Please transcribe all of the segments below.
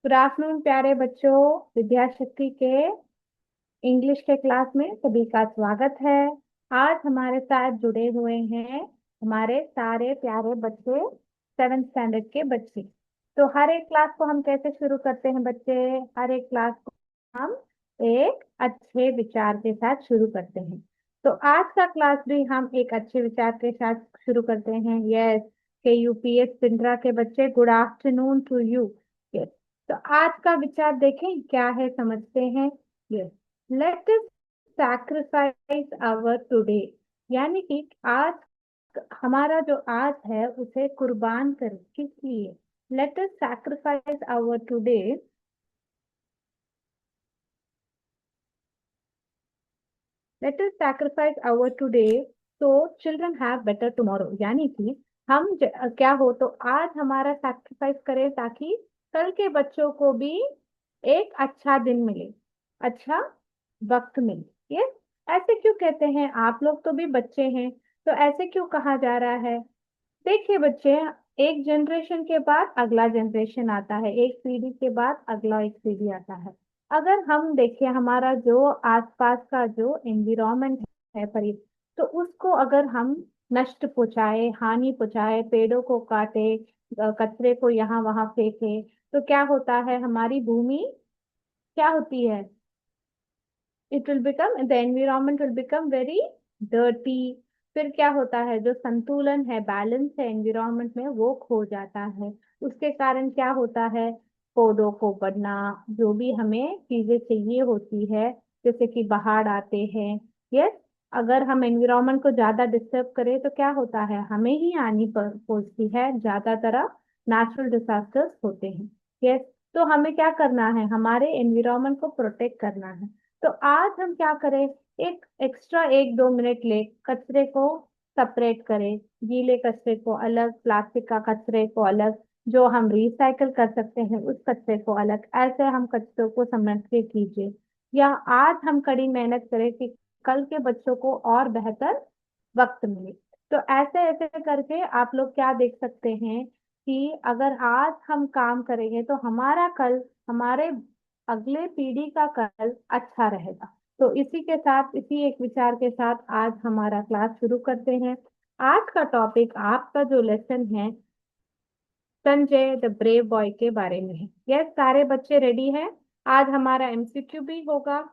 Good afternoon प्यारे बच्चों। विद्याशक्ति के इंग्लिश के क्लास में सभी का स्वागत है। आज हमारे साथ जुड़े हुए हैं हमारे सारे प्यारे बच्चे, 7th स्टैंडर्ड के बच्चे। तो हर एक क्लास को हम कैसे शुरू करते हैं बच्चे? हर एक क्लास को हम एक अच्छे विचार के साथ शुरू करते हैं। तो आज का क्लास भी हम एक अच्छे विचार के साथ शुरू करते हैं। यस, के यूपीएस पिंडरा के बच्चे, good afternoon to you. Yes, तो आज का विचार देखें क्या है, समझते हैं। Yes, let us sacrifice our today, यानी कि आज हमारा जो आज है उसे कुर्बान करें। किस लिए? Let us sacrifice our today. Let us sacrifice our today so children have better tomorrow, यानी कि क्या हो तो आज हमारा सैक्रिफाइस करें ताकि कल के बच्चों को भी एक अच्छा दिन मिले, अच्छा वक्त मिले। ये ऐसे क्यों कहते हैं? आप लोग तो भी बच्चे हैं, तो ऐसे क्यों कहा जा रहा है? देखिए बच्चे, एक जनरेशन के बाद अगला जनरेशन आता है, एक पीढ़ी के बाद अगला एक पीढ़ी आता है। अगर हम देखें हमारा जो आसपास का जो एनवायरमेंट है परि तो उसको अगर हम नष्ट पहुंचाए, हानि पहुंचाए, पेड़ों को काटे, कचरे को यहाँ वहां फेंके, तो क्या होता है? हमारी भूमि क्या होती है? It will become, the environment will become very dirty. फिर क्या होता है? जो संतुलन है, बैलेंस है एनवायरमेंट में, वो खो जाता है। उसके कारण क्या होता है? पौधों को बढ़ना, जो भी हमें चीजें चाहिए होती है, जैसे कि बाढ़ आते हैं। यस, अगर हम एनवायरमेंट को ज्यादा डिस्टर्ब करें तो क्या होता है? हमें ही हानि पहुंचती है। ज्यादातर नेचुरल डिजास्टर्स होते हैं। यस, तो हमें क्या करना है? हमारे एनवायरमेंट को प्रोटेक्ट करना है। तो आज हम क्या करें? एक एक्स्ट्रा 1-2 मिनट ले कचरे को सेपरेट करें। गीले कचरे को अलग, प्लास्टिक का कचरे को अलग, जो हम रिसाइकल कर सकते हैं उस कचरे को अलग। ऐसे हम कचरों को समझ के कीजिए, या आज हम कड़ी मेहनत करें कि कल के बच्चों को और बेहतर वक्त मिले। तो ऐसे ऐसे करके आप लोग क्या देख सकते हैं कि अगर आज हम काम करेंगे तो हमारा कल, हमारे अगले पीढ़ी का कल अच्छा रहेगा। तो इसी के साथ, इसी एक विचार के साथ आज हमारा क्लास शुरू करते हैं। आज का टॉपिक, आपका जो लेसन है, संजय द ब्रेव बॉय के बारे में है। यस, सारे बच्चे रेडी हैं? आज हमारा एमसीक्यू भी होगा,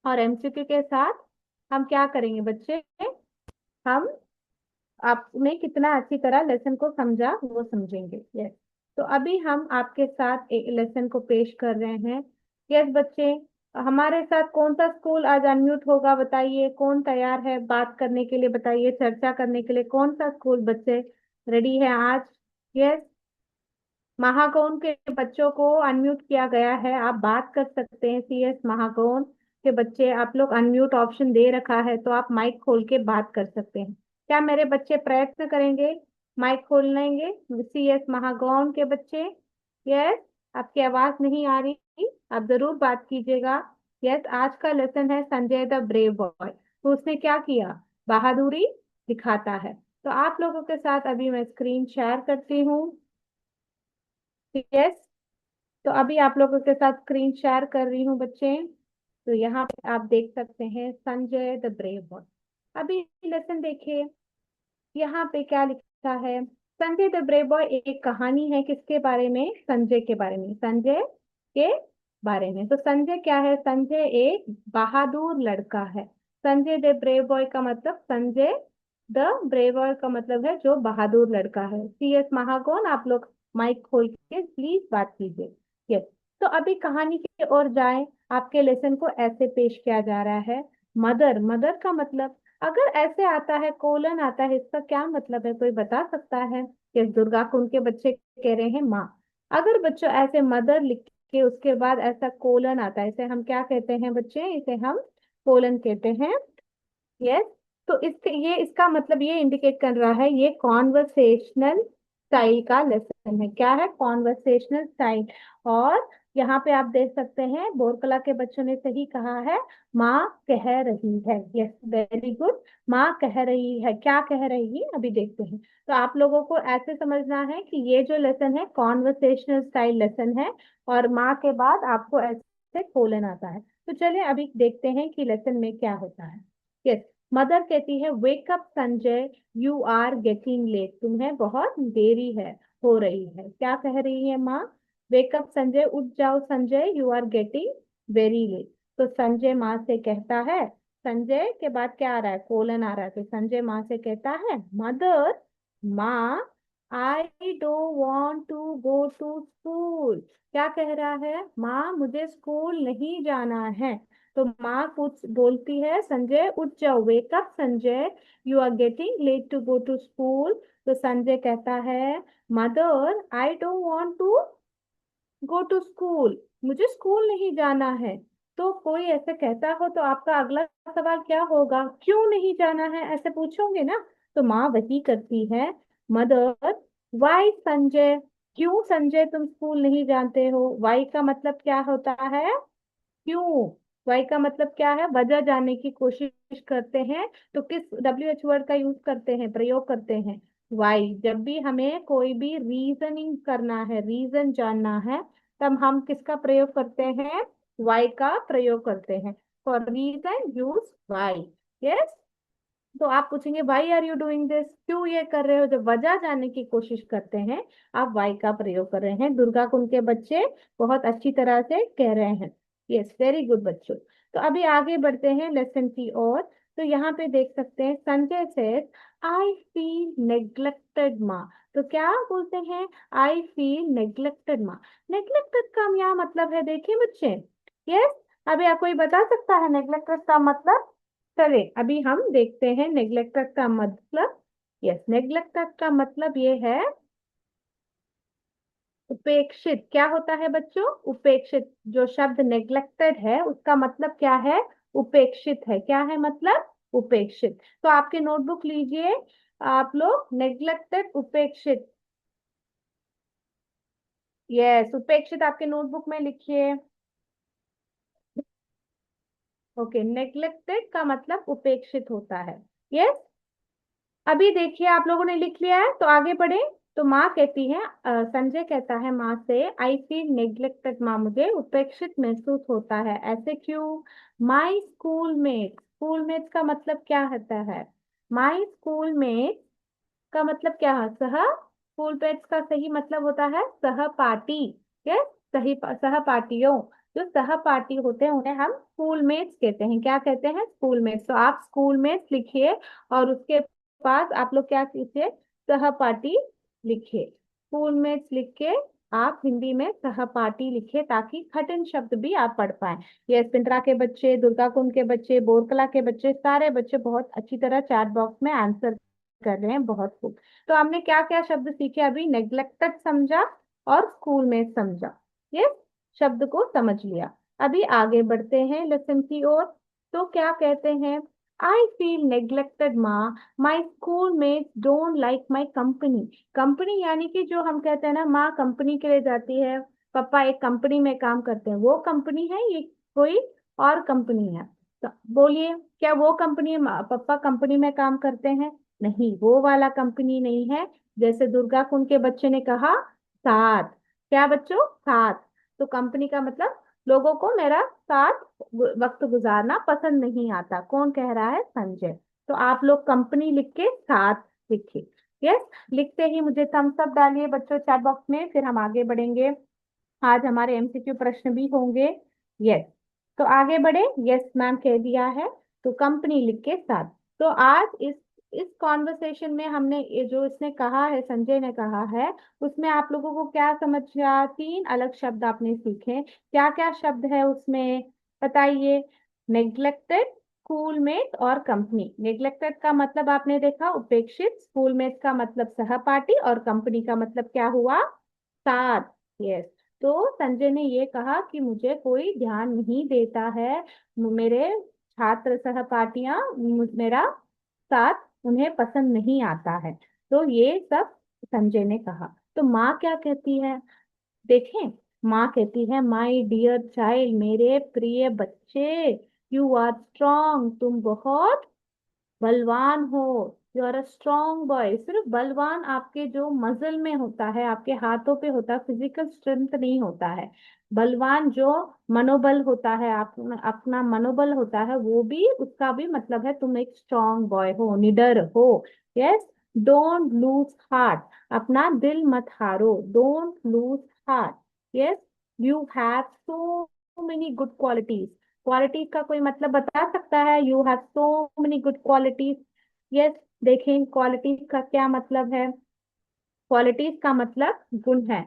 और एमसीक्यू के साथ हम क्या करेंगे बच्चे? हम आपने कितना अच्छी तरह लेसन को समझा वो समझेंगे। यस, तो अभी हम आपके साथ एक लेसन को पेश कर रहे हैं। यस बच्चे, हमारे साथ कौन सा स्कूल आज अनम्यूट होगा? बताइए, कौन तैयार है बात करने के लिए? बताइए, चर्चा करने के लिए कौन सा स्कूल बच्चे रेडी है आज? यस, महागौन के बच्चों को अनम्यूट किया गया है, आप बात कर सकते हैं। सीएस महागौन के बच्चे, आप लोग अनम्यूट ऑप्शन दे रखा है, तो आप माइक खोल के बात कर सकते हैं। क्या मेरे बच्चे प्रयत्न करेंगे माइक खोल लेंगे? सीएस महागौन के बच्चे, यस। आपकी आवाज नहीं आ रही, आप जरूर बात कीजिएगा। यस, आज का लेसन है संजय द ब्रेव बॉय। तो उसने क्या किया? बहादुरी दिखाता है। तो आप लोगों के साथ अभी मैं स्क्रीन शेयर करती हूँ। यस, तो अभी आप लोगों के साथ स्क्रीन शेयर कर रही हूँ बच्चे। तो यहाँ पे आप देख सकते हैं संजय द ब्रेव बॉय। अभी लेसन देखिए, यहाँ पे क्या लिखा है? संजय द ब्रेव बॉय एक कहानी है। किसके बारे में? संजय के बारे में, संजय के बारे में। तो संजय क्या है? संजय एक बहादुर लड़का है। संजय द ब्रेव बॉय का मतलब, संजय द ब्रेव बॉय का मतलब है जो बहादुर लड़का है। सीएस महागौन, आप लोग माइक खोल के प्लीज बात कीजिए। यस, तो अभी कहानी की ओर जाए। आपके लेसन को ऐसे पेश किया जा रहा है। मदर, मदर का मतलब, अगर ऐसे आता है, कोलन आता है, इसका क्या मतलब है? कोई बता सकता है? यस, दुर्गा कुंड के बच्चे कह रहे हैं माँ। अगर बच्चों ऐसे मदर लिख के उसके बाद ऐसा कोलन आता है, इसे हम क्या कहते हैं बच्चे? इसे हम कोलन कहते हैं। यस, तो इसके ये इसका मतलब ये इंडिकेट कर रहा है ये कॉन्वर्सेशनल स्टाइल का लेसन है। क्या है? Conversational style. और यहाँ पे आप देख सकते हैं बोरकला के बच्चों ने सही कहा है, माँ कह रही है। Yes, very good. माँ कह रही है, क्या कह रही है अभी देखते हैं। तो आप लोगों को ऐसे समझना है कि ये जो लेसन है कॉन्वर्सेशनल स्टाइल लेसन है, और माँ के बाद आपको ऐसे कोलन आता है। तो चलिए अभी देखते हैं कि लेसन में क्या होता है। यस, मदर कहती है wake up Sanjay, you are getting late, तुम्हें बहुत देरी है, हो रही है। क्या कह रही है माँ? वेकअप संजय, उठ जाओ Sanjay, you are getting very late. तो संजय माँ से कहता है, संजय के बाद क्या आ रहा है? कोलन आ रहा है। तो संजय माँ से कहता है, मदर, माँ, I don't want to go to school. क्या कह रहा है? माँ, मुझे स्कूल नहीं जाना है। तो माँ कुछ बोलती है, संजय उठ जाओ, wake up Sanjay, you are getting late to go to school. तो संजय कहता है, mother, I don't want to go to school, मुझे स्कूल नहीं जाना है। तो कोई ऐसे कहता हो तो आपका अगला सवाल क्या होगा? क्यों नहीं जाना है, ऐसे पूछोगे ना। तो माँ वही करती है, मदर, वाई संजय, क्यों संजय तुम स्कूल नहीं जाते हो? वाई का मतलब क्या होता है? क्यों। वाई का मतलब क्या है? वजह जानने की कोशिश करते हैं। तो किस डब्ल्यू एच वर्ड का यूज करते हैं, प्रयोग करते हैं? वाई। जब भी हमें कोई भी रीजनिंग करना है, रीजन जानना है, तब हम किसका प्रयोग करते हैं? वाई का प्रयोग करते हैं। For reason use why. Yes. तो आप पूछेंगे why are you doing this, क्यों ये कर रहे हो? जब वजह जानने की कोशिश करते हैं, आप वाई का प्रयोग कर रहे हैं। दुर्गा कुंड के बच्चे बहुत अच्छी तरह से कह रहे हैं। यस, वेरी गुड बच्चों। तो अभी आगे बढ़ते हैं लेसन की ओर। तो यहाँ पे देख सकते हैं, Sanjay says, I feel neglected माँ। तो क्या बोलते हैं? आई फील नेग्लेक्टेड माँ। नेग्लेक्टेड का क्या मतलब है, देखिए बच्चे। यस, अभी आपको ये बता सकता है नेग्लेक्टेड का मतलब? चलिए अभी हम देखते हैं नेग्लेक्टेड का मतलब। यस, नेग्लेक्टेड का मतलब ये है उपेक्षित। क्या होता है बच्चों? उपेक्षित। जो शब्द नेग्लेक्टेड है उसका मतलब क्या है? उपेक्षित है। क्या है मतलब? उपेक्षित। तो आपके नोटबुक लीजिए आप लोग, नेग्लेक्टेड, उपेक्षित। यस, उपेक्षित आपके नोटबुक में लिखिए। ओके, नेग्लेक्टेड का मतलब उपेक्षित होता है। यस। अभी देखिए आप लोगों ने लिख लिया है, तो आगे बढ़े। तो माँ कहती है, संजय कहता है माँ से, आई फील नेग्लेक्टेड माँ, मुझे उपेक्षित महसूस होता है। ऐसे क्यों? My school mate, school mate का मतलब क्या होता है? माई स्कूल मेट का मतलब क्या है? स्कूल मेट्स का सही मतलब होता है सहपाठी। यस, सही सहपाठियों। जो सहपाठी होते हैं उन्हें हम स्कूल मेट्स कहते हैं। क्या कहते हैं? School mates. तो आप स्कूल मेट्स लिखिए, और उसके पास आप लोग क्या कीजिए? सहपाठी लिखिए। स्कूल मेट्स लिख के आप हिंदी में सहपाठी लिखिए, ताकि कठिन शब्द भी आप पढ़ पाए। ये पिंटरा के बच्चे, दुर्गा कुंड के बच्चे, बोरकला के बच्चे, सारे बच्चे बहुत अच्छी तरह चैट बॉक्स में आंसर कर रहे हैं। बहुत खूब। तो हमने क्या क्या शब्द सीखे अभी? नेग्लेक्टेड समझा और स्कूल में समझा। ये शब्द को समझ लिया। अभी आगे बढ़ते हैं लेसन की ओर। तो क्या कहते हैं? आई फील नेग्लेक्टेड माँ, my school mates don't like my company. Company यानी कि जो हम कहते हैं ना, माँ कंपनी के लिए जाती है, पापा एक कंपनी में काम करते हैं, वो कंपनी है ये? कोई और कंपनी है? तो बोलिए, क्या वो कंपनी, पापा कंपनी में काम करते हैं? नहीं, वो वाला कंपनी नहीं है। जैसे दुर्गा कुंड के बच्चे ने कहा, साथ। क्या बच्चों? साथ। तो कंपनी का मतलब लोगों को मेरा साथ वक्त गुजारना पसंद नहीं आता। कौन कह रहा है? संजय। तो आप लोग कंपनी लिख के साथ लिखिए। यस, लिखते ही मुझे थम्स अप डालिए बच्चों चैट बॉक्स में, फिर हम आगे बढ़ेंगे। आज हमारे एमसीक्यू प्रश्न भी होंगे। यस। तो आगे बढ़े। यस मैम कह दिया है। तो कंपनी लिख के साथ। तो आज इस कॉन्वर्सेशन में हमने ये जो इसने कहा है, संजय ने कहा है, उसमें आप लोगों को क्या समझ आया? 3 अलग शब्द आपने सीखे। क्या क्या शब्द है उसमें बताइए? नेग्लेक्टेड, स्कूलमेट और कंपनी। नेग्लेक्टेड का मतलब आपने देखा उपेक्षित, स्कूलमेट का मतलब सहपाठी, और कंपनी का मतलब क्या हुआ? साथ। यस। तो संजय ने ये कहा कि मुझे कोई ध्यान नहीं देता है, मेरे छात्र सहपाठियां मेरा साथ उन्हें पसंद नहीं आता है। तो ये सब संजय ने कहा। तो माँ क्या कहती है? देखें, माँ कहती है माई डियर चाइल्ड, मेरे प्रिय बच्चे, यू आर स्ट्रॉन्ग, तुम बहुत बलवान हो। You are a strong boy. सिर्फ बलवान आपके जो मसल में होता है, आपके हाथों पे होता है, फिजिकल स्ट्रेंथ नहीं होता है। बलवान जो मनोबल होता है, आप अपना मनोबल होता है, वो भी, उसका भी मतलब है तुम एक स्ट्रॉन्ग बॉय हो, निडर हो। यस। डोंट लूज हार्ट, अपना दिल मत हारो। Don't lose heart. Yes. You have so many good qualities. Qualities का कोई मतलब बता सकता है? You have so many good qualities. Yes. देखें क्वालिटीज का क्या मतलब है। क्वालिटीज का मतलब गुण है।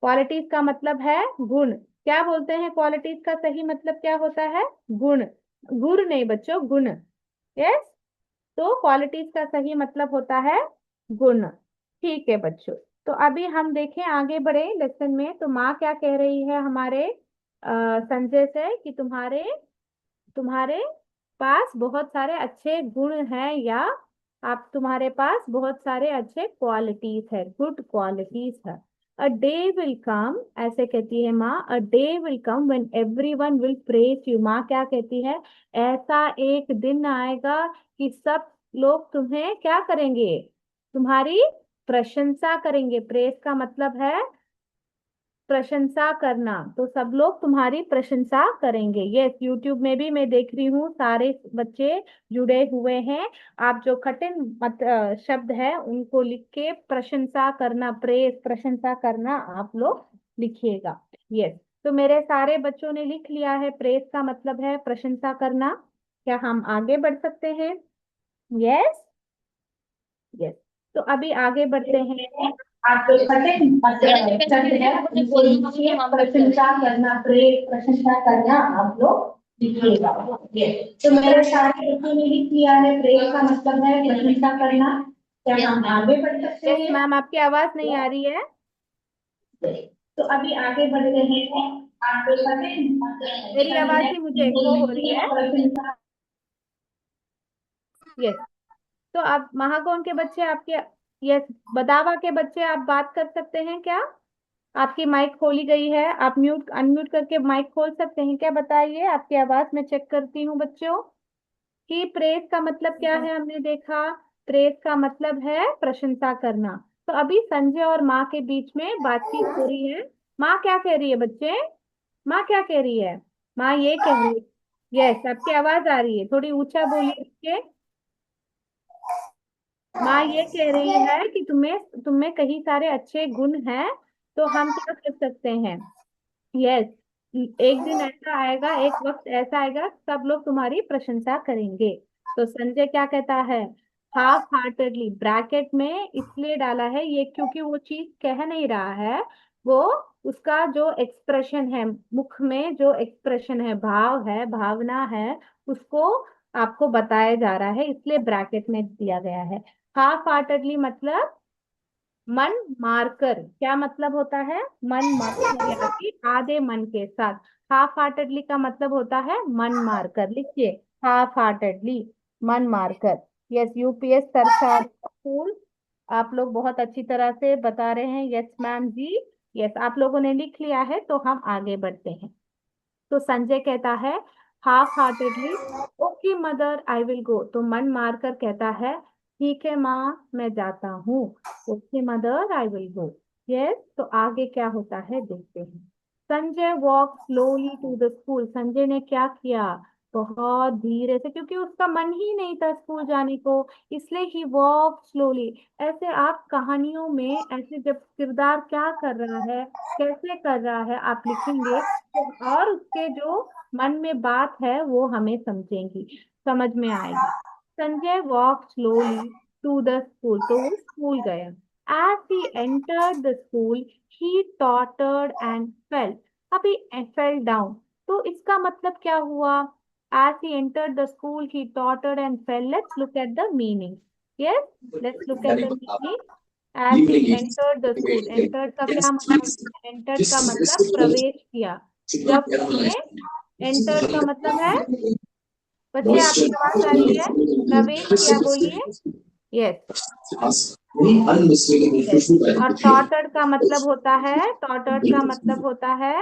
क्वालिटीज का मतलब है गुण। क्या बोलते हैं क्वालिटीज का सही मतलब क्या होता है? गुण। गुण नहीं बच्चों, गुण। यस। तो क्वालिटीज का सही मतलब होता है गुण। ठीक है बच्चों। तो अभी हम देखें, आगे बढ़े लेसन में। तो माँ क्या कह रही है हमारे संजय से कि तुम्हारे तुम्हारे पास बहुत सारे अच्छे गुण हैं, या आप तुम्हारे पास बहुत सारे अच्छे क्वालिटीज है, गुड क्वालिटीज है। अ डे विल कम, ऐसे कहती है माँ, a day will come when everyone will praise you. माँ क्या कहती है? ऐसा एक दिन आएगा कि सब लोग तुम्हें क्या करेंगे? तुम्हारी प्रशंसा करेंगे। प्रेज का मतलब है प्रशंसा करना। तो सब लोग तुम्हारी प्रशंसा करेंगे। यस, यूट्यूब में भी मैं देख रही हूँ सारे बच्चे जुड़े हुए हैं। आप जो कठिन शब्द है उनको लिख के प्रशंसा करना, प्रेस प्रशंसा करना आप लोग लिखिएगा। यस। तो मेरे सारे बच्चों ने लिख लिया है, प्रेस का मतलब है प्रशंसा करना। क्या हम आगे बढ़ सकते हैं? यस। यस। तो अभी आगे बढ़ते हैं। आप जो छठे शब्द है उनको लिखिए, प्रशंसा करना, प्रेस प्रशंसा करना आप लोग लिखिएगा। तो मेरे सारे बच्चों ने लिख लिया है, प्रेस का मतलब है प्रशंसा करना। क्या हम आगे बढ़ सकते हैं? मैम आपकी आवाज नहीं आ रही है। तो अभी आगे बढ़ रहे हैं। आप जो छठे मेरी आवाज ही मुझे एको हो रही है। प्रशंसा। यस। तो आप महागौन के बच्चे आपके, यस, बदावा के बच्चे आप बात कर सकते हैं क्या? आपकी माइक खोली गई है, आप म्यूट अनम्यूट करके माइक खोल सकते हैं क्या? बताइए, आपकी आवाज मैं चेक करती हूँ बच्चों। कि प्रेस का मतलब क्या है हमने देखा। प्रेस का मतलब है प्रशंसा करना। तो अभी संजय और माँ के बीच में बातचीत हो रही है। माँ क्या कह रही है बच्चे? माँ क्या कह रही है? माँ ये कह रही है, यस, आपकी आवाज आ रही है, थोड़ी ऊंचा बोलिए बच्चे। माँ ये कह रही है कि तुम्हें कई सारे अच्छे गुण हैं, तो हम क्या कर सकते हैं? यस। एक दिन ऐसा आएगा, एक वक्त ऐसा आएगा, सब लोग तुम्हारी प्रशंसा करेंगे। तो संजय क्या कहता है? हाफ हार्टेडली, ब्रैकेट में इसलिए डाला है ये क्योंकि वो चीज कह नहीं रहा है, वो उसका जो एक्सप्रेशन है, मुख में जो एक्सप्रेशन है, भाव है, भावना है, उसको आपको बताया जा रहा है, इसलिए ब्रैकेट में दिया गया है। हाफ हार्टेडली मतलब मन मारकर। क्या मतलब होता है? मन मारकर, या कि आधे मन के साथ। हाफ हार्टेडली का मतलब होता है मन मारकर। लिखिए, हाफ हार्टेडली, मन मारकर। यस, यूपीएस सरकार स्कूल, आप लोग बहुत अच्छी तरह से बता रहे हैं। यस मैम जी। यस, आप लोगों ने लिख लिया है, तो हम आगे बढ़ते हैं। तो संजय कहता है half heartedly, okay mother I will गो। तो मन मारकर कहता है ठीक है माँ, मैं जाता हूँ। Okay mother I will go. Yes. तो आगे क्या होता है देखते हैं। Sanjay walk slowly to the school. Sanjay ने क्या किया? बहुत धीरे से, क्योंकि उसका मन ही नहीं था स्कूल जाने को, इसलिए ही वॉक स्लोली। ऐसे आप कहानियों में ऐसे जब किरदार क्या कर रहा है, कैसे कर रहा है, आप लिखेंगे तो, और उसके जो मन में बात है वो हमें समझेंगी, समझ में आएगी। Sanjay walk slowly to the school. तो वो स्कूल गया। As he entered the school he tottered and fell. अभी फेल डाउन, तो इसका मतलब क्या हुआ? As he entered the school he tottered and fell. Let's look at the meaning. Yes, let's look at the meaning. As he entered the school, entered का क्या मतलब? Entered का मतलब प्रवेश किया। जब उसने, एंटर्ड का मतलब है, बच्चे आपकी आवाज आ रही है, प्रवेश किया, बोलिए। यस। और टॉटर्ड का मतलब होता है, टॉटर्ड का मतलब होता है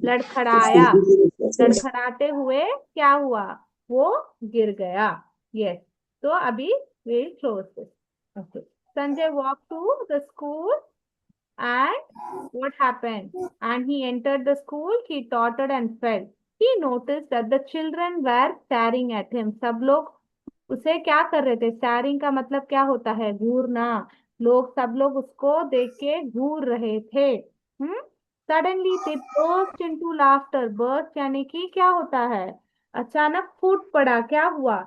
लड़खड़ाया। लड़खड़ाते हुए क्या हुआ, वो गिर गया। यस। तो अभी we close this. Okay. Sanjay walk to the school and what happened? And he entered the school, he tottered and fell. He noticed that the children were staring at him. सब लोग उसे क्या कर रहे थे? स्टारिंग का मतलब क्या होता है? घूरना। सब लोग उसको देख के घूर रहे थे। Suddenly they burst into laughter. Burst यानी कि क्या होता है? अचानक फूट पड़ा। क्या हुआ?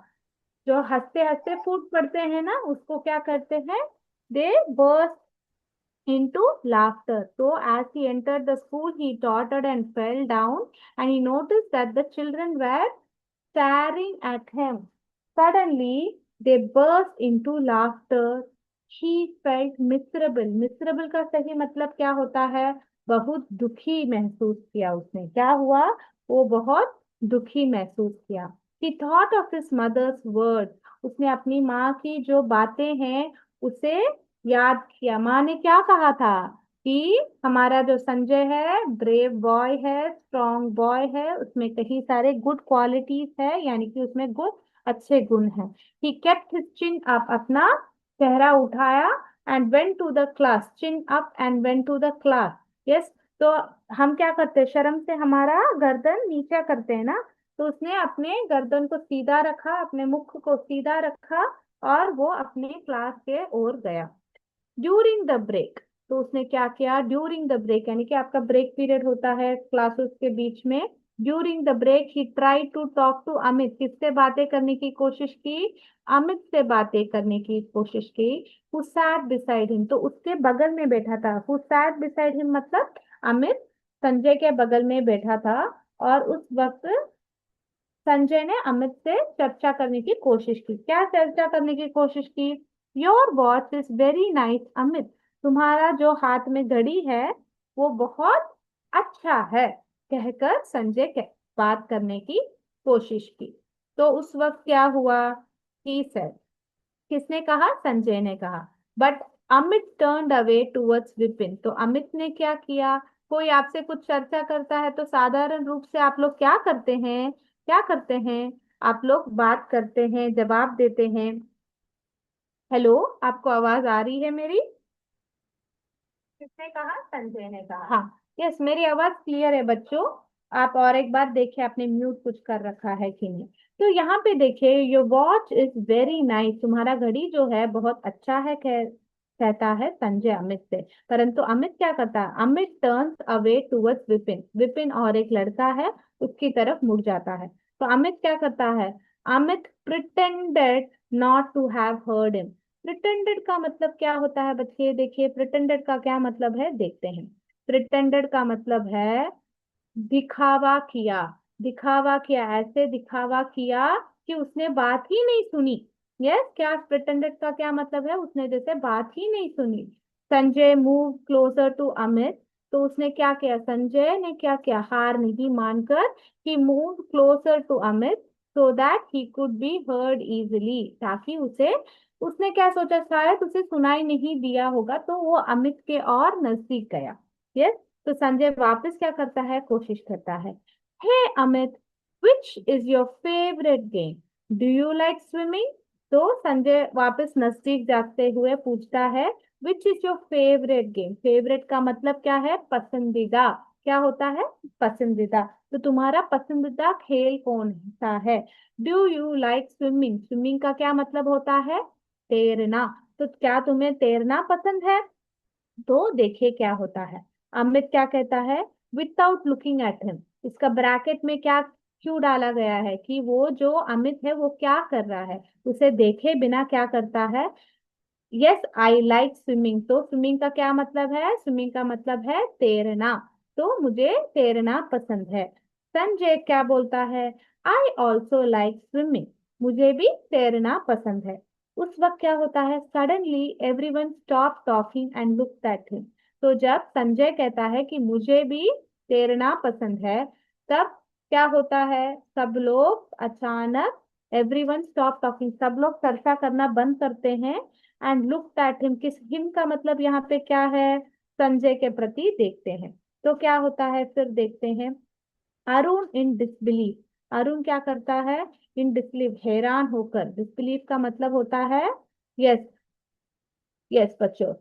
जो हंसते हंसते फूट पड़ते हैं ना, उसको क्या करते हैं? दे burst into laughter. So, as he entered the school, he tottered and fell down, and he noticed that the children were staring at him. Suddenly, they burst into laughter. He felt miserable. Miserable का सही मतलब क्या होता है? बहुत दुखी महसूस किया उसने। क्या हुआ? वो बहुत दुखी महसूस किया। He thought of his mother's words. उसने अपनी माँ की जो बातें हैं उसे याद किया। माँ ने क्या कहा था कि हमारा जो संजय है ब्रेव बॉय है, स्ट्रॉन्ग बॉय है, उसमें कई सारे गुड क्वालिटीज है, यानी कि उसमें गुड अच्छे गुण हैं। He kept his chin up. अपना चेहरा उठाया and went to the class. Chin up and went to the class. Yes. तो हम क्या करते हैं? शर्म से हमारा गर्दन नीचा करते हैं ना, तो उसने अपने गर्दन को सीधा रखा, अपने मुख को सीधा रखा, और वो अपने क्लास के ओर गया। During the break. तो उसने क्या किया? ड्यूरिंग द ब्रेक यानी कि आपका ब्रेक पीरियड होता है क्लासेस के बीच में। During the break he try to talk to Amit. किससे बातें करने की कोशिश की? अमित से बातें करने की कोशिश की। Who sat beside him. तो उसके बगल में बैठा था। हु सैट बिसाइड हिम मतलब अमित संजय के बगल में बैठा था, और उस वक्त संजय ने अमित से चर्चा करने की कोशिश की। क्या चर्चा करने की कोशिश की? Your watch is very nice Amit. तुम्हारा जो हाथ में घड़ी है वो बहुत अच्छा है, कहकर संजय बात करने की कोशिश की। तो उस वक्त क्या हुआ? He said. किसने कहा? संजय ने कहा। But Amit turned away towards Vipin. तो अमित ने क्या किया? कोई आपसे कुछ चर्चा करता है तो साधारण रूप से आप लोग क्या करते हैं? क्या करते हैं? आप लोग बात करते हैं, जवाब देते हैं। हेलो, आपको आवाज आ रही है मेरी? किसने कहा? संजय ने कहा। हाँ। यस, मेरी आवाज क्लियर है बच्चों? आप और एक बार देखिए आपने म्यूट कुछ कर रखा है कि नहीं। तो यहाँ पे देखिए, your watch is very nice. तुम्हारा घड़ी जो है बहुत अच्छा है, कहता है संजय अमित से। परंतु अमित क्या करता है? Amit turns away towards Vipin. Vipin और एक लड़का है, उसकी तरफ मुड़ जाता है। तो अमित क्या करता है? Amit pretended not to have heard him. Pretended का मतलब क्या होता है बच्चे? देखिए, प्रिटेंडेड का क्या मतलब है देखते हैं। प्रिटेंडेड का मतलब है दिखावा किया। दिखावा किया, ऐसे दिखावा किया कि उसने बात ही नहीं सुनी। यस। क्या प्रिटेंडेड का क्या मतलब है? उसने जैसे बात ही नहीं सुनी। Sanjay move closer to Amit. तो उसने क्या किया? संजय ने क्या किया? हार नहीं मानकर he move closer to Amit so that he could be heard easily. ताकि उसे, उसने क्या सोचा, शायद उसे सुनाई नहीं दिया होगा, तो वो अमित के और नजदीक गया। यस। तो संजय वापस क्या करता है? कोशिश करता है। Hey Amit, which is your favourite game? Do you like swimming? तो संजय वापस नजदीक जाते हुए पूछता है, which is your favourite game? Favourite का मतलब क्या है? पसंदीदा। क्या होता है? पसंदीदा। तो तुम्हारा पसंदीदा खेल कौन सा है? Do you like swimming? Swimming का क्या मतलब होता है? तैरना। तो क्या तुम्हें तैरना पसंद है? तो देखिए क्या होता है। अमित क्या कहता है? Without looking at him. इसका ब्रैकेट में क्या क्यों डाला गया है कि वो जो अमित है वो क्या कर रहा है? उसे देखे बिना क्या करता है? Yes, I like swimming. तो स्विमिंग का क्या मतलब है? स्विमिंग का मतलब है तैरना। तो मुझे तैरना पसंद है। संजय क्या बोलता है? I also like swimming. मुझे भी तैरना पसंद है। उस वक्त क्या होता है? Suddenly everyone stop talking and looks at him. तो जब संजय कहता है कि मुझे भी तैरना पसंद है, तब क्या होता है? सब लोग अचानक, एवरीवन स्टॉप टॉकिंग, सब लोग चर्चा करना बंद करते हैं, एंड लुक्ड एट हिम, किस हिम का मतलब यहाँ पे क्या है, संजय के प्रति देखते हैं। तो क्या होता है फिर देखते हैं, अरुण इन डिसबिलीव, अरुण क्या करता है, इन डिसबिलीव हैरान होकर, डिसबिलीव का मतलब होता है, यस यस बच्चों,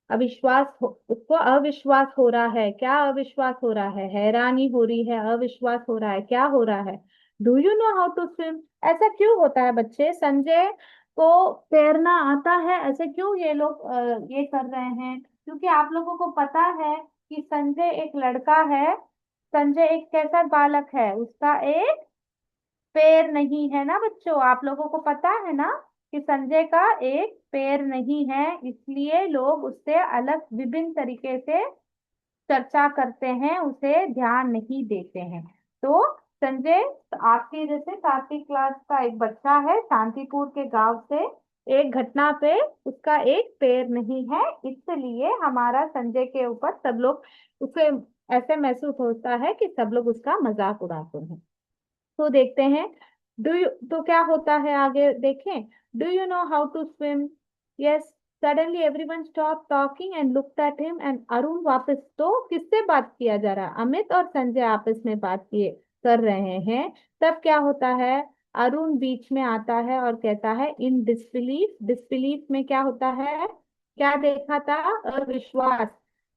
अविश्वास हो, उसको अविश्वास हो रहा है, क्या अविश्वास हो रहा है, हैरानी हो रही है, अविश्वास हो रहा है, क्या हो रहा है, do you know how to swim, ऐसा क्यों होता है बच्चे, संजय को तैरना आता है, ऐसे क्यों ये लोग ये कर रहे हैं, क्योंकि आप लोगों को पता है कि संजय एक लड़का है, संजय एक कैसा बालक है, उसका एक पैर नहीं है ना बच्चों, आप लोगों को पता है ना कि संजय का एक पैर नहीं है, इसलिए लोग उससे अलग विभिन्न तरीके से चर्चा करते हैं, उसे ध्यान नहीं देते हैं। तो संजय, आपके जैसे 7वीं क्लास का एक बच्चा है शांतिपुर के गांव से, एक घटना पे उसका एक पैर नहीं है, इसलिए हमारा संजय के ऊपर सब लोग, उसे ऐसे महसूस होता है कि सब लोग उसका मजाक उड़ाते हैं। तो देखते हैं, डू यू, तो क्या होता है आगे देखें, do you know how to swim, yes, suddenly everyone stop talking and looked at him and Arun वापस, तो किससे बात किया जा रहा है, अमित और संजय आपस में बात किए कर रहे हैं, तब क्या होता है, अरुण बीच में आता है और कहता है इन डिसबिलीफ, डिसबिलीफ में क्या होता है, क्या देखा था, अविश्वास,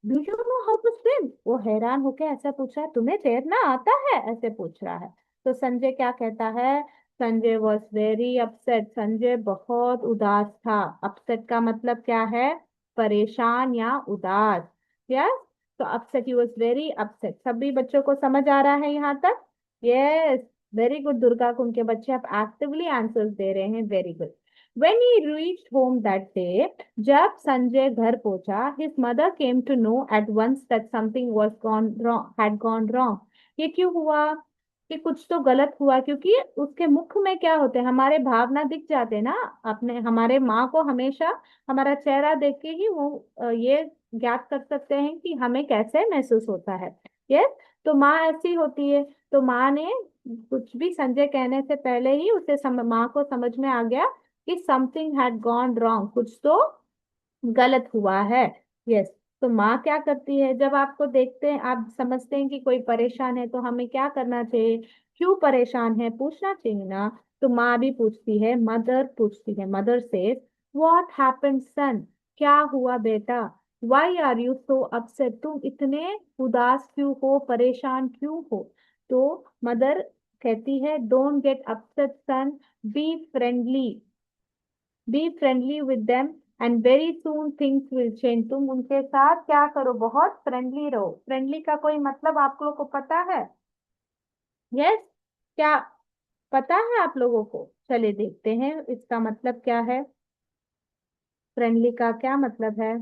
do you know how to swim, वो हैरान होके ऐसा पूछ रहा है, तुम्हें तैरना आता है, ऐसे पूछ रहा है। तो संजय क्या कहता है, Sanjay was very upset, Sanjay बहुत उदास था, अपसेट का मतलब क्या है, परेशान या उदास, यस, तो upset, he was very upset, सभी बच्चों को समझ आ रहा है यहाँ तक, यस, वेरी गुड दुर्गा, को उनके बच्चे अब एक्टिवली आंसर्स दे रहे हैं, very good. When he reached home that day, जब संजय घर पहुंचा, his mother came to know at once that something was gone wrong, had gone wrong। ये क्यों हुआ, कि कुछ तो गलत हुआ, क्योंकि उसके मुख में क्या होते हैं, हमारे भावना दिख जाते हैं ना, अपने हमारे माँ को हमेशा हमारा चेहरा देख के ही वो ये ज्ञात कर सकते हैं कि हमें कैसे महसूस होता है, यस, तो माँ ऐसी होती है, तो माँ ने कुछ भी संजय कहने से पहले ही उसे माँ को समझ में आ गया कि समथिंग हैड गॉन रॉन्ग, कुछ तो गलत हुआ है, यस। तो माँ क्या करती है, जब आपको देखते हैं, आप समझते हैं कि कोई परेशान है, तो हमें क्या करना चाहिए, क्यों परेशान है पूछना चाहिए ना, तो माँ भी पूछती है, मदर पूछती है, mother says what happened son, क्या हुआ बेटा, why are you so upset, तुम इतने उदास क्यों हो, परेशान क्यों हो, तो मदर कहती है don't get upset son, be friendly, be friendly with them and very soon things will change, तुम उनके साथ क्या करो, बहुत फ्रेंडली रहो, फ्रेंडली का कोई मतलब आप लोगों को पता है, यस, क्या पता है आप लोगों को, चलिए देखते हैं इसका मतलब क्या है, फ्रेंडली का क्या मतलब है,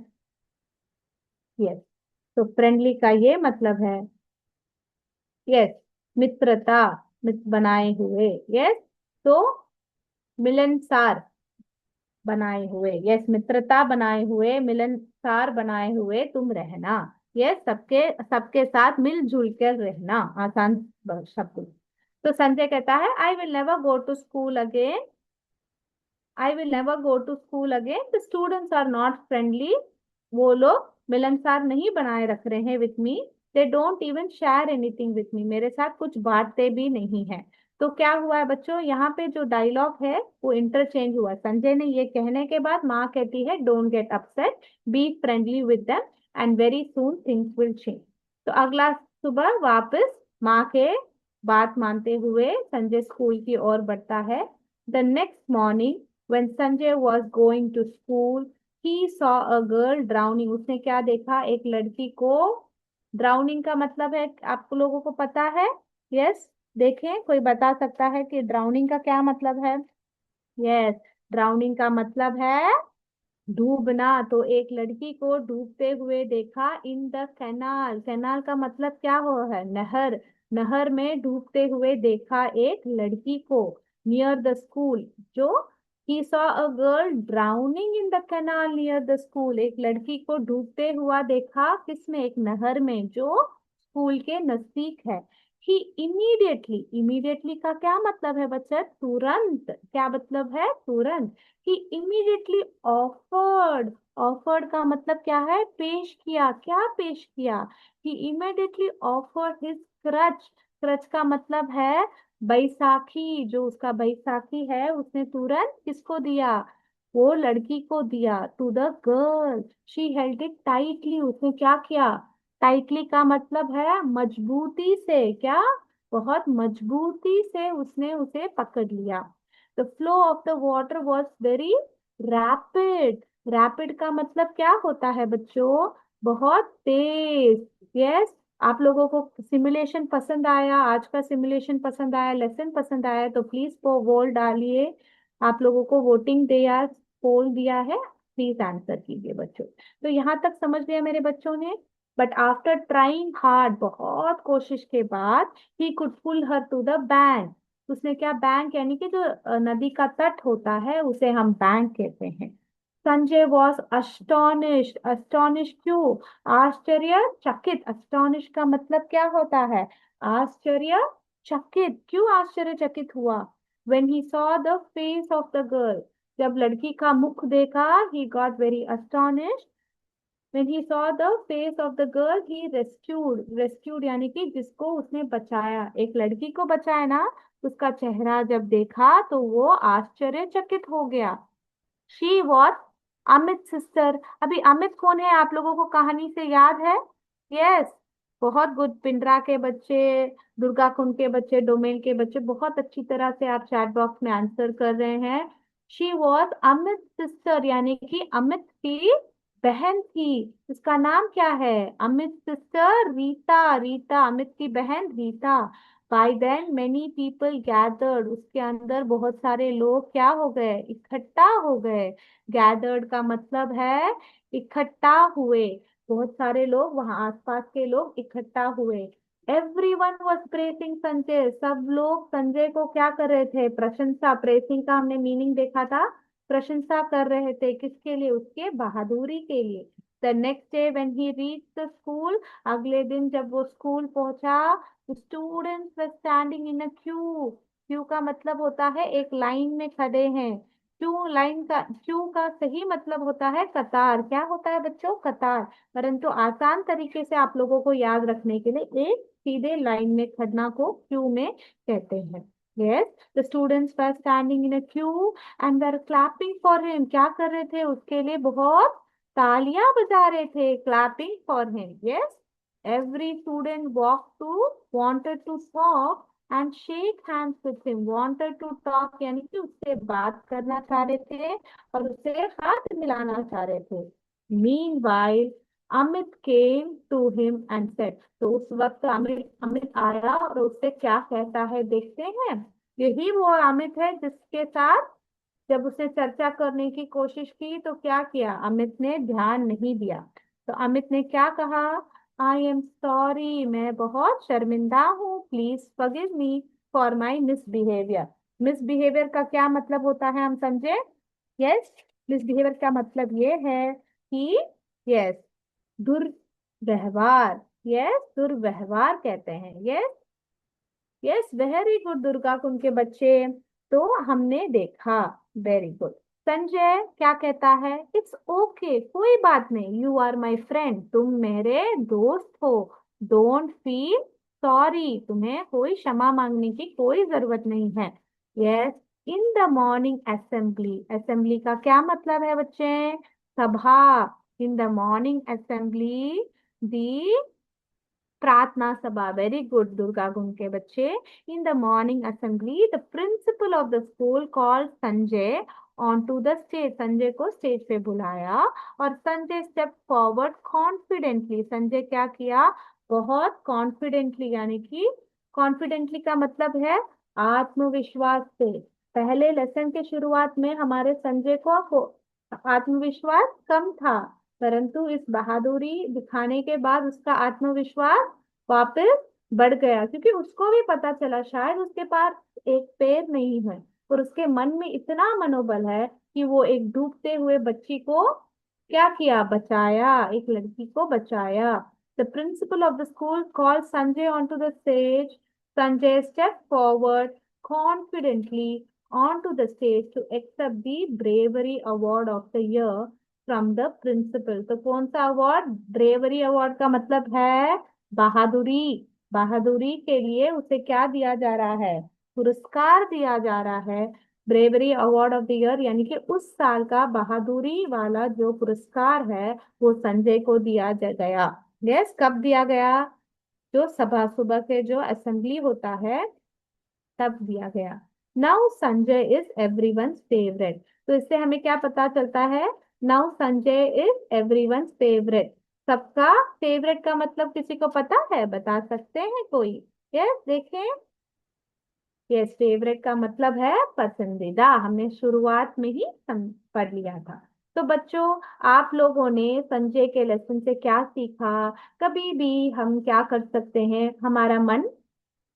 यस, तो फ्रेंडली का ये मतलब है, यस, मित्रता, मित्र बनाए हुए, यस, तो मिलनसार बनाए हुए, यस, मित्रता बनाए हुए, मिलनसार बनाए हुए तुम रहना, यस, सबके सबके साथ मिलजुल कर रहना, आसान शब्द। तो संजय कहता है I will never go to school again, I will never go to school again, the students are not friendly, वो लोग मिलनसार नहीं बनाए रख रहे हैं with me, they don't even share anything with me, मेरे साथ कुछ बांटते भी नहीं है। तो क्या हुआ है बच्चों, यहाँ पे जो डायलॉग है वो इंटरचेंज हुआ, संजय ने ये कहने के बाद माँ कहती है don't get upset, B friendly with them and very soon things will change. तो अगला सुबह वापस माँ के बात मानते हुए संजय स्कूल की ओर बढ़ता है। The next morning when Sanjay was going to school, he saw a girl drowning, उसने क्या देखा, एक लड़की को, ड्राउनिंग का मतलब है, आप लोगों को पता है, यस, देखें कोई बता सकता है कि ड्राउनिंग का क्या मतलब है, यस, ड्राउनिंग का मतलब है डूबना, तो एक लड़की को डूबते हुए देखा इन द कैनाल, कैनाल का मतलब क्या हो है, नहर, नहर में डूबते हुए देखा एक लड़की को, नियर द स्कूल, जो he saw a girl drowning in the canal near the school, एक लड़की को डूबते हुआ देखा किसमें, एक नहर में जो स्कूल के नजदीक है। ही इमीडिएटली, इमीडिएटली का क्या मतलब है बच्चा? तुरंत। क्या मतलब है? तुरंत। ही इमीडिएटली ऑफर्ड, ऑफर्ड का मतलब क्या है? पेश किया। क्या पेश किया? He immediately offered his crutch, crutch का मतलब है बैसाखी, जो उसका बैसाखी है उसने तुरंत किसको दिया? वो लड़की को दिया। To the girl, she held it tightly, उसने क्या किया? टाइटली का मतलब है मजबूती से। क्या? बहुत मजबूती से उसने उसे पकड़ लिया। The flow of the water was very rapid, rapid का मतलब क्या होता है बच्चों? बहुत तेज। यस। आप लोगों को सिमुलेशन पसंद आया? आज का सिमुलेशन पसंद आया, लेसन पसंद आया तो प्लीज वो वोट डालिए। आप लोगों को वोटिंग दिया, पोल दिया है, प्लीज आंसर कीजिए बच्चों। तो यहाँ तक समझ लिया मेरे बच्चों ने? बट आफ्टर ट्राइंग हार्ड, बहुत कोशिश के बाद, he could pull her to the bank. उसने क्या? बैंक यानी कि जो नदी का तट होता है उसे हम बैंक कहते हैं। संजय वॉज अस्टोनिश्ड, अस्टोनिश क्यों? आश्चर्यचकित। अस्टोनिश का मतलब क्या होता है? आश्चर्यचकित। क्यों आश्चर्यचकित हुआ? when he saw the face of the girl, जब लड़की का मुख देखा, he got very astonished। when he saw the face of the girl he rescued, rescued यानी कि जिसको उसने बचाया, एक लड़की को बचाया ना, उसका चेहरा जब देखा तो वो आश्चर्यचकित हो गया। She was Amit sister. अभी अमित कौन है? आप लोगों को कहानी से याद है? यस। बहुत गुड। पिंडरा के बच्चे, दुर्गा कुंड के बच्चे, डोमेन के बच्चे, बहुत अच्छी तरह से आप चैट बॉक्स में आंसर कर रहे हैं। शी वॉज अमित सिस्टर यानी कि अमित की बहन थी। उसका नाम क्या है? अमित सिस्टर रीता, रीता, अमित की बहन Rita. By then many people gathered, उसके अंदर बहुत सारे लोग क्या हो गए? इकट्ठा हो गए। गैदर्ड का मतलब है इकट्ठा हुए। बहुत सारे लोग, वहां आसपास के लोग इकट्ठा हुए। एवरीवन वॉज प्रेसिंग संजय, सब लोग संजय को क्या कर रहे थे? प्रशंसा। प्रेसिंग का हमने मीनिंग देखा था, प्रशंसा कर रहे थे। किसके लिए? उसके बहादुरी के लिए। The next day when he reach the school, अगले दिन जब वो स्कूल पहुंचा, students were standing in a Q. Q का मतलब होता है एक लाइन में खड़े हैं। क्यू लाइन का, क्यू का सही मतलब होता है कतार। क्या होता है बच्चों? कतार। परंतु आसान तरीके से आप लोगों को याद रखने के लिए एक सीधे लाइन में खड़ना को क्यू में कहते हैं। Yes. The students were standing in a Q and were clapping for him. क्या कर रहे थे? उसके लिए बहुत तालियां बजा रहे थे। Clapping for him. Yes. Every student walked to, wanted to talk and shake hands with him. Wanted to talk यानी कि उससे बात करना चाह रहे थे और उससे हाथ मिलाना चाह रहे थे। Meanwhile, Amit came to him and said, तो उस वक्त अमित अमित आया और उससे क्या कहता है देखते हैं। यही वो अमित है जिसके साथ जब उसने चर्चा करने की कोशिश की तो क्या किया? अमित ने ध्यान नहीं दिया। तो अमित ने क्या कहा? आई एम सॉरी, मैं बहुत शर्मिंदा हूँ। Please forgive me for my misbehaviour. Misbehaviour का क्या मतलब होता है हम समझे? यस। मिसबिहेवियर का मतलब ये है कि, यस, दुर्व्यवहार। यस, दुर्व्यवहार कहते हैं। Yes. Yes, very good Durga Kund के बच्चे। तो हमने देखा। Very good. संजय क्या कहता है? इट्स ओके, कोई बात नहीं। यू आर माई फ्रेंड, तुम मेरे दोस्त हो। डोंट फील सॉरी, तुम्हें कोई क्षमा मांगने की कोई जरूरत नहीं है। Yes. In the morning assembly, assembly का क्या मतलब है बच्चे? सभा। In the morning assembly, the प्रार्थना सभा। वेरी गुड दुर्गा गुण के बच्चे। In the morning assembly the principal of the school called Sanjay on to the stage. Sanjay को स्टेज पे बुलाया और Sanjay step forward confidently. Sanjay क्या किया? बहुत कॉन्फिडेंटली यानी कि, कॉन्फिडेंटली का मतलब है आत्मविश्वास से। पहले लेसन के शुरुआत में हमारे संजय को आत्मविश्वास कम था, परंतु इस बहादुरी दिखाने के बाद उसका आत्मविश्वास वापस बढ़ गया, क्योंकि उसको भी पता चला शायद उसके पास एक पैर नहीं है, पर उसके मन में इतना मनोबल है कि वो एक डूबते हुए बच्ची को क्या किया? बचाया, एक लड़की को बचाया। The principal of the school call Sanjay on to the stage Sanjay stepped forward confidently onto the stage to accept the Bravery Award of the Year from the principal. तो कौन सा अवार्ड? ब्रेवरी अवार्ड का मतलब है बहादुरी। बहादुरी के लिए उसे क्या दिया जा रहा है? पुरस्कार दिया जा रहा है। Bravery award of the year यानी कि उस साल का बहादुरी वाला जो पुरस्कार है वो संजय को दिया गया। यस, कब दिया गया? जो सभा सुबह के जो असेंबली होता है तब दिया गया। Now Sanjay is everyone's favourite. तो इससे हमें क्या पता चलता है? Now Sanjay is everyone's favourite. सबका फेवरेट का मतलब किसी को पता है? बता सकते हैं कोई? यस, देखें। यस, फेवरेट का मतलब है पसंदीदा। हमने शुरुआत में ही पढ़ लिया था। तो बच्चों, आप लोगों ने संजय के लेसन से क्या सीखा? कभी भी हम क्या कर सकते हैं? हमारा मन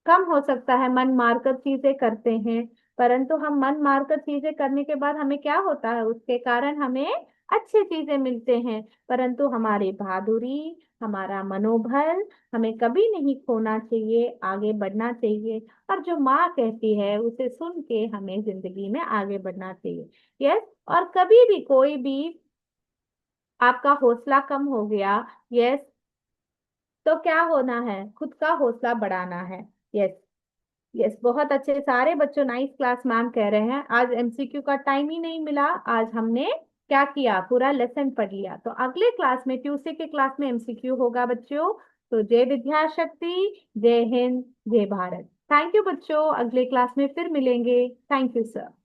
कम हो सकता है, मन मारकर चीजें करते हैं, परंतु हम मन मारकर चीजें करने के बाद हमें क्या होता है? उसके कारण हमें अच्छी चीजें मिलते हैं। परंतु हमारी बहादुरी, हमारा मनोबल हमें कभी नहीं खोना चाहिए, आगे बढ़ना चाहिए। और जो माँ कहती है उसे सुन के हमें जिंदगी में आगे बढ़ना चाहिए। यस। और कभी भी कोई भी आपका हौसला कम हो गया, यस, तो क्या होना है? खुद का हौसला बढ़ाना है। यस। यस, बहुत अच्छे। सारे बच्चों, नाइस क्लास मैम कह रहे हैं। आज एमसीक्यू का टाइम ही नहीं मिला। आज हमने क्या किया? पूरा लेसन पढ़ लिया। तो अगले क्लास में, ट्यूसडे के क्लास में एमसीक्यू होगा बच्चों। तो जय विद्याशक्ति, जय हिंद, जय भारत। थैंक यू बच्चों, अगले क्लास में फिर मिलेंगे। Thank you sir.